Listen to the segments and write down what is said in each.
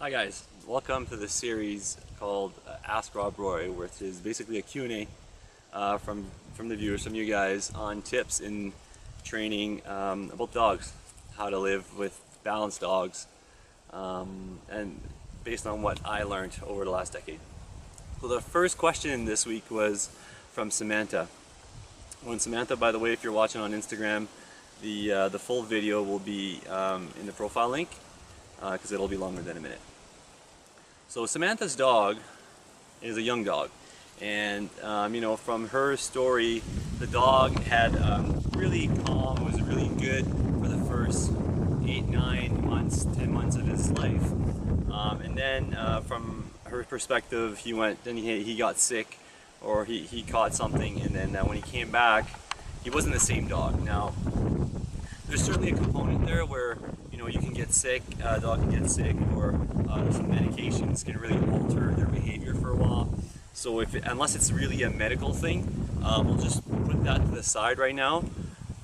Hi guys, welcome to this series called Ask Rob Roy, which is basically a Q&A from the viewers, from you guys, on tips in training about dogs, how to live with balanced dogs, and based on what I learned over the last decade. So the first question this week was from Samantha. And Samantha, by the way, if you're watching on Instagram, the full video will be in the profile link because it'll be longer than a minute. So Samantha's dog is a young dog, and from her story, the dog had really calm, was really good for the first 8, 9 months, 10 months of his life, and then from her perspective, he got sick, or he caught something, and then when he came back, he wasn't the same dog. Now, there's certainly a component there where you can get sick, a dog can get sick, or some medications can really alter their behavior for a while. So unless it's really a medical thing, we'll just put that to the side right now.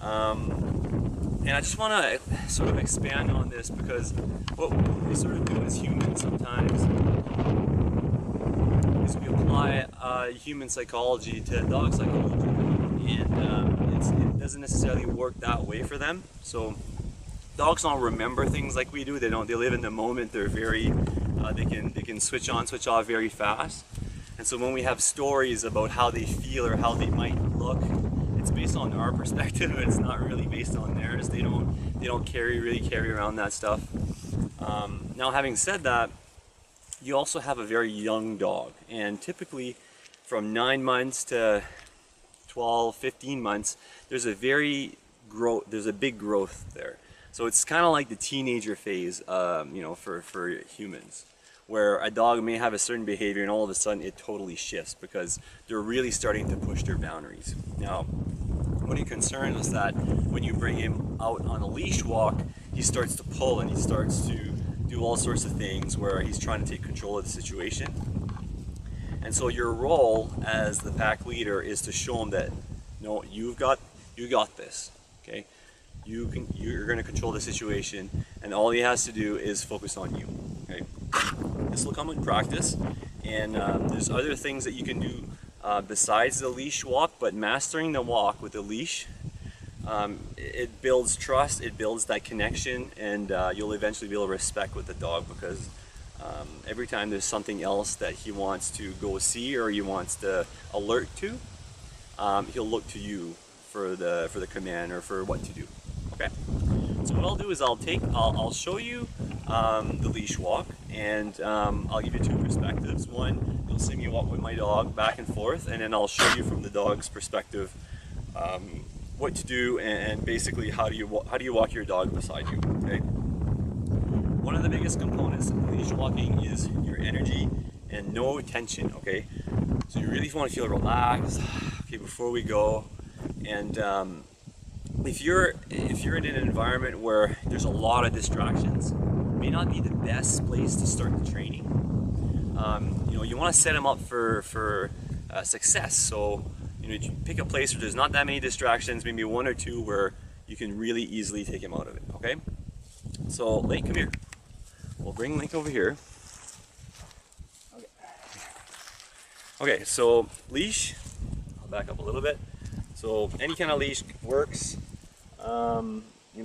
And I just want to sort of expand on this, because what we sort of do as humans sometimes is we apply human psychology to dog psychology, and it doesn't necessarily work that way for them. So dogs don't remember things like we do. They live in the moment. They're very they can switch on, switch off very fast. And so when we have stories about how they feel or how they might look, it's based on our perspective. It's not really based on theirs. They don't really carry around that stuff. Now, having said that, you also have a very young dog, and typically from 9 months to 12, 15 months, there's a big growth there. So it's kind of like the teenager phase, for humans, where a dog may have a certain behavior and all of a sudden it totally shifts because they're really starting to push their boundaries. Now, what your concern is that when you bring him out on a leash walk, he starts to pull and he starts to do all sorts of things where he's trying to take control of the situation. And so your role as the pack leader is to show him that, no, you got this, okay? You're going to control the situation, and all he has to do is focus on you. Okay, this will come in practice, and there's other things that you can do besides the leash walk. But mastering the walk with the leash, it builds trust, it builds that connection, and you'll eventually be able to respect with the dog, because every time there's something else that he wants to go see or he wants to alert to, he'll look to you for the command or for what to do. Okay, so what I'll do is I'll show you the leash walk, and I'll give you two perspectives. One, you'll see me walk with my dog back and forth, and then I'll show you from the dog's perspective what to do, and basically how do you walk your dog beside you. Okay. One of the biggest components of leash walking is your energy and no tension. Okay, so you really want to feel relaxed. Okay, before we go, and if you're in an environment where there's a lot of distractions, it may not be the best place to start the training. You want to set them up for success. So you pick a place where there's not that many distractions, maybe 1 or 2 where you can really easily take him out of it. Okay. So Link, come here. We'll bring Link over here. Okay. So leash. I'll back up a little bit. So any kind of leash works.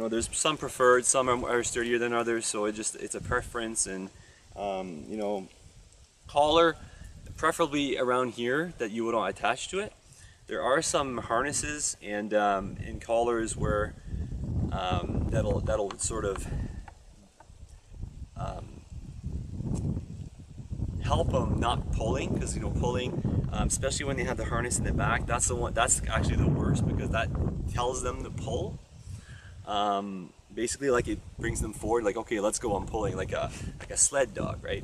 There's some preferred, some are sturdier than others, so it's a preference. And collar, preferably around here, that you would want attach to it. There are some harnesses and collars where that'll sort of help them not pulling, because pulling, especially when they have the harness in the back, that's actually the worst, because that tells them to pull. Basically, like, it brings them forward, like, okay, let's go, I'm pulling, like a sled dog, right?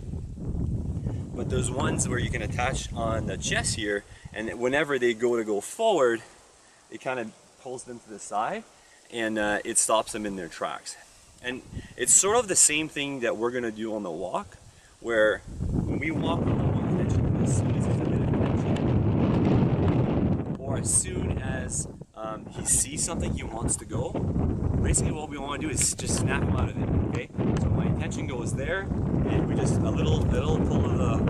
But there's ones where you can attach on the chest here, and whenever they go forward, it kind of pulls them to the side, and it stops them in their tracks. And it's sort of the same thing that we're going to do on the walk, where when we walk on the walk, as soon as there's a bit of tension, or as soon as he sees something he wants to go, basically what we want to do is just snap him out of it. Okay, so my attention goes there, and we just a little pull of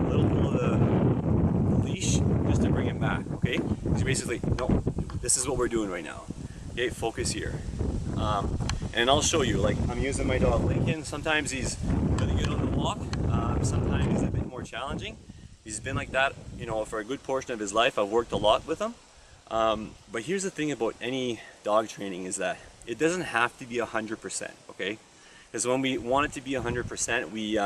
the leash just to bring him back. Okay, so basically, no, this is what we're doing right now. Okay, focus here. And I'll show you. Like, I'm using my dog Lincoln. Sometimes he's really good on the walk. Sometimes he's a bit more challenging. He's been like that, you know, for a good portion of his life. I've worked a lot with him. But here's the thing about any dog training is that it doesn't have to be 100%, okay? Because when we want it to be 100%, we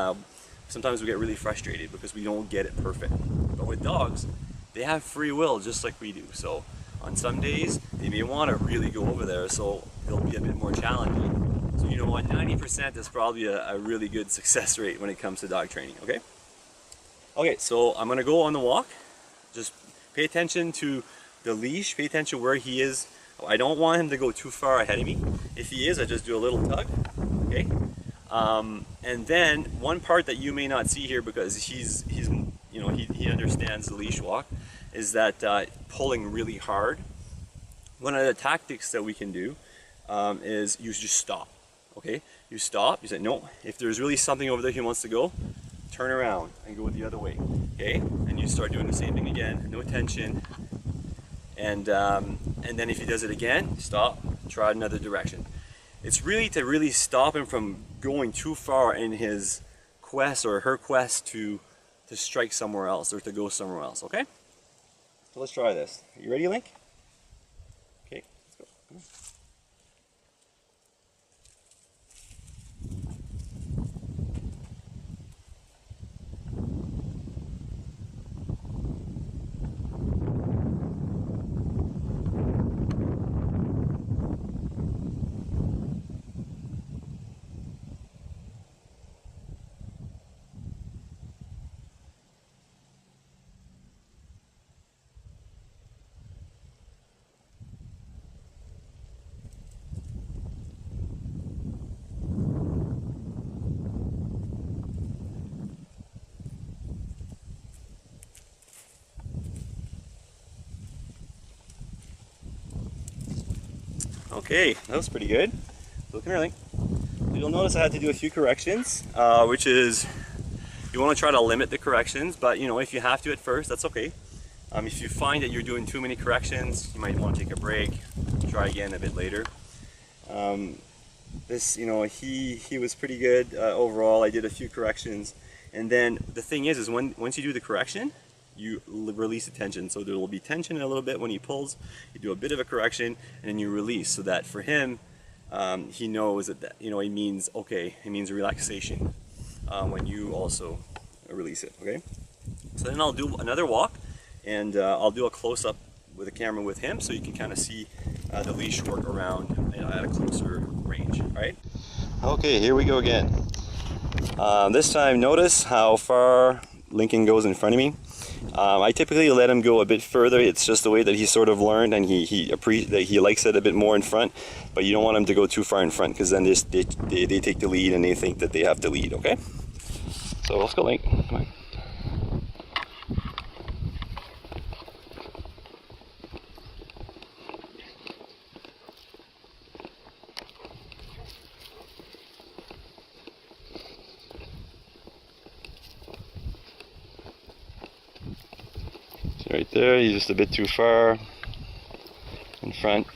sometimes we get really frustrated because we don't get it perfect. But with dogs, they have free will just like we do. So on some days, they may want to really go over there, so it'll be a bit more challenging. So you know what, 90% is probably a really good success rate when it comes to dog training, okay? Okay, so I'm gonna go on the walk. Just pay attention to the leash, pay attention where he is. I don't want him to go too far ahead of me. If he is, I just do a little tug, okay? And then one part that you may not see here because he's you know, he understands the leash walk is that pulling really hard. One of the tactics that we can do is you just stop, okay? You stop, you say, no, if there's really something over there he wants to go, turn around and go the other way, okay? And you start doing the same thing again, no tension. And then if he does it again, stop, try another direction. It's really to really stop him from going too far in his quest or her quest to strike somewhere else or to go somewhere else, okay? So let's try this. Are you ready, Link? Okay, let's go. Come on. Okay, that was pretty good. So come here, Link. You'll notice I had to do a few corrections, which is you want to try to limit the corrections, but you know, if you have to at first, that's okay. If you find that you're doing too many corrections, you might want to take a break, try again a bit later. This, you know, he was pretty good overall. I did a few corrections, and then the thing is once you do the correction, you release the tension. So there will be tension in a little bit when he pulls. You do a bit of a correction, and then you release, so that for him, he knows that, you know, it means okay. It means relaxation when you also release it. Okay. So then I'll do another walk, and I'll do a close-up with a camera with him, so you can kind of see the leash work around at a closer range. All right. Okay, here we go again. This time, notice how far Lincoln goes in front of me. I typically let him go a bit further. It's just the way that he sort of learned, and he likes it a bit more in front. But you don't want him to go too far in front, because then they take the lead and they think that they have to lead. Okay. So let's go, Link. Come on. Right there, he's just a bit too far in front.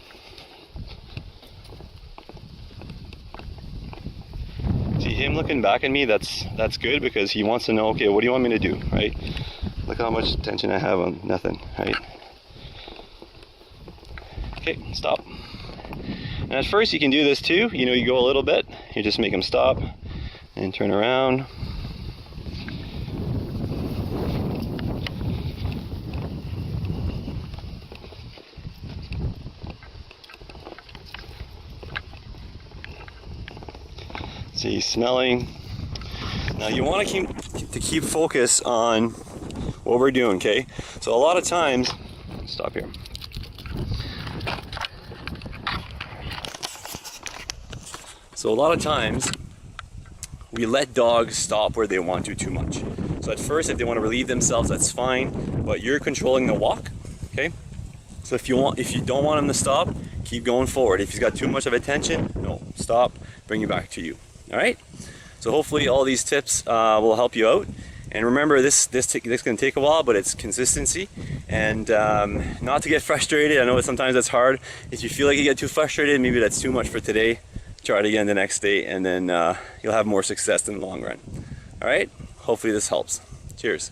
See him looking back at me, that's good, because he wants to know, okay, what do you want me to do, right? Look how much tension I have on nothing, right? Okay, stop. And at first you can do this too, you know, you go a little bit, you just make him stop and turn around. See, smelling. Now you want to keep focus on what we're doing, okay? So a lot of times, stop here. So a lot of times, we let dogs stop where they want to too much. So at first, if they want to relieve themselves, that's fine, but you're controlling the walk, okay? So if you don't want him to stop, keep going forward. If he's got too much of attention, no, stop, bring you back to you. All right, So hopefully all these tips will help you out. And remember, this can take a while, but it's consistency, and not to get frustrated. I know sometimes that's hard. If you feel like you get too frustrated, maybe that's too much for today. Try it again the next day, and then you'll have more success in the long run. All right, hopefully this helps. Cheers.